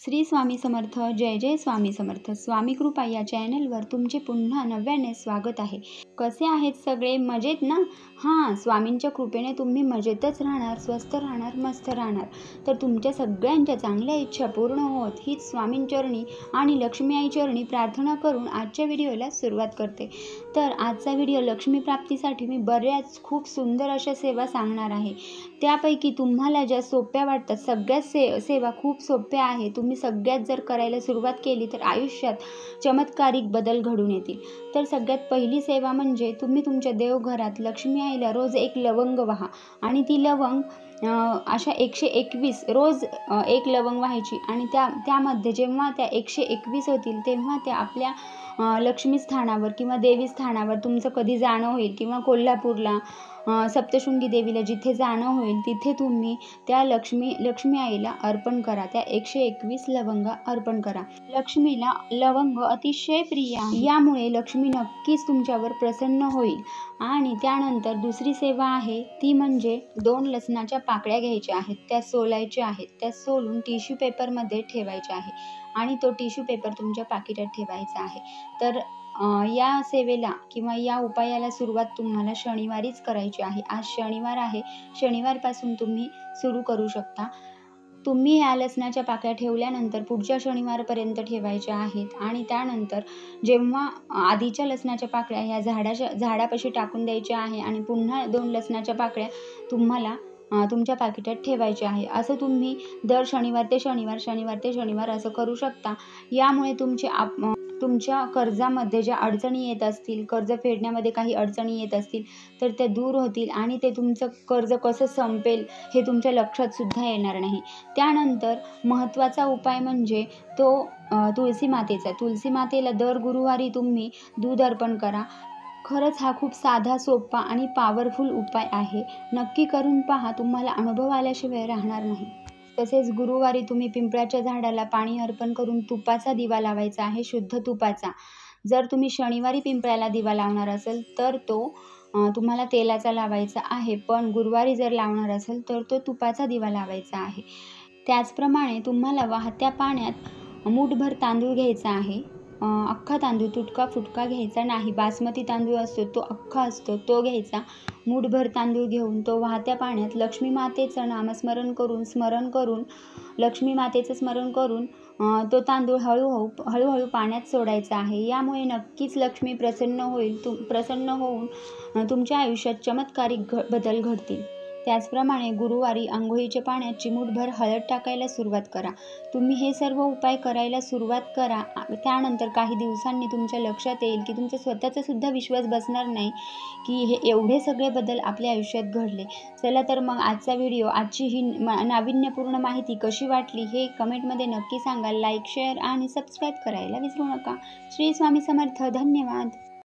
श्री स्वामी समर्थ. जय जय स्वामी समर्थ. स्वामी कृपा या चॅनलवर तुमचे पुन्हा नव्याने स्वागत आहे. कसे आहेत सगळे? मजेत ना? हां, स्वामींच्या कृपेने तुम्ही मजेतच राहणार, स्वस्थ राहणार, मस्त राहणार. तर तुमच्या सगळ्यांच्या चांगल्या इच्छा पूर्ण होत हीच स्वामींचरणी आणि लक्ष्मी आई चरणी प्रार्थना करून आजच्या व्हिडिओला सुरुवात करते. तर आजचा व्हिडिओ लक्ष्मी प्राप्तीसाठी मी बऱ्याच खूप सुंदर अशा सेवा सांगणार आहे. त्यापैकी तुम्हाला ज्या सोप्या वाटतात, सगळ्याच सेवा खूप सोप्या आहे. तुम्ही सगळ्यात जर करायला सुरुवात केली तर आयुष्यात चमत्कारिक बदल घडून येतील. तर सगळ्यात पहिली सेवा म्हणजे तुम्ही तुमच्या देवघरात लक्ष्मी आईला रोज एक लवंग वाहा आणि ती लवंग अशा 121 रोज एक लवंग व्हायची आणि त्यामध्ये जेव्हा त्या 121 होतील तेव्हा त्या आपल्या लक्ष्मी स्थानावर किंवा देवी स्थानावर तुमचं कधी जाणं होईल किंवा कोल्हापूरला सप्तशृंगी देवीला जिथे जाणं होईल तिथे तुम्ही त्या लक्ष्मी आईला अर्पण करा. त्या 121 लवंगा अर्पण करा. लक्ष्मीला लवंग अतिशय प्रिय आहे. यामुळे लक्ष्मी नक्कीच तुमच्यावर प्रसन्न होईल. आणि त्यानंतर दुसरी सेवा आहे ती म्हणजे 2 लसणाच्या पाकळ्या घ्यायच्या आहेत, त्या सोलायच्या आहेत. त्या सोलून टिश्यू पेपरमध्ये ठेवायच्या आहे आणि तो टिश्यू पेपर तुमच्या पाकिटात ठेवायचा आहे. तर या सेवेला किंवा या उपायाला सुरुवात तुम्हाला शनिवारीच करायची आहे. आज शनिवार आहे. शनिवारपासून तुम्ही सुरू करू शकता. तुम्ही या लसणाच्या पाकळ्या ठेवल्यानंतर पुढच्या शनिवारपर्यंत ठेवायच्या आहेत आणि त्यानंतर जेव्हा आधीच्या लसणाच्या पाकळ्या ह्या झाडापाशी टाकून द्यायच्या आहे आणि पुन्हा 2 लसणाच्या पाकळ्या तुम्हाला तुमच्या पाकिटात ठेवायचे आहे. असं तुम्ही दर शनिवार ते शनिवार असं करू शकता. यामुळे तुमच्या कर्जामध्ये ज्या अडचणी येत असतील, कर्ज फेडण्यामध्ये काही अडचणी येत असतील तर त्या दूर होतील आणि ते तुमचं कर्ज कसं संपेल हे तुमच्या लक्षात सुद्धा येणार नाही. त्यानंतर महत्त्वाचा उपाय म्हणजे तो तुळशी मातेचा. तुळशी मातेला दर गुरुवारी तुम्ही दूध अर्पण करा. खरंच हा खूप साधा, सोपा आणि पॉवरफुल उपाय आहे. नक्की करून पहा, तुम्हाला अनुभव आल्याशिवाय राहणार नाही. तसेच गुरुवारी तुम्ही पिंपळाच्या झाडाला पाणी अर्पण करून तुपाचा दिवा लावायचा आहे, शुद्ध तुपाचा. जर तुम्ही शनिवारी पिंपळाला दिवा लावणार असेल तर तो तुम्हाला तेलाचा लावायचा आहे, पण गुरुवारी जर लावणार असेल तर तो तुपाचा दिवा लावायचा आहे. त्याचप्रमाणे तुम्हाला वाहत्या पाण्यात मूठभर तांदूळ घ्यायचा आहे. अख्खा तांदूळ तुटका फुटका घ्यायचा नाही. बासमती तांदूळ असतो तो अख्खा असतो तो घ्यायचा. मूठभर तांदूळ घेऊन तो वाहत्या पाण्यात लक्ष्मी मातेचं नामस्मरण करून लक्ष्मी मातेचं स्मरण करून तो तांदूळ हळूहळू पाण्यात सोडायचा आहे. यामुळे नक्कीच लक्ष्मी प्रसन्न होऊन तुमच्या आयुष्यात चमत्कारिक बदल घडतील. त्याचप्रमाणे गुरुवारी अंघोळीच्या पाण्यात चिमूटभर हळद टाकायला सुरुवात करा. तुम्ही हे सर्व उपाय करायला सुरुवात करा. त्यानंतर काही दिवसांनी तुमच्या लक्षात येईल की तुमचा स्वतःचा सुद्धा विश्वास बसणार नाही की हे एवढे सगळे बदल आपल्या आयुष्यात घडले. चला तर मग आजचा व्हिडिओ, आजची ही नाविन्यपूर्ण माहिती कशी वाटली हे कमेंटमध्ये नक्की सांगा. लाईक, शेअर आणि सबस्क्राईब करायला विसरू नका. श्री स्वामी समर्थ. धन्यवाद.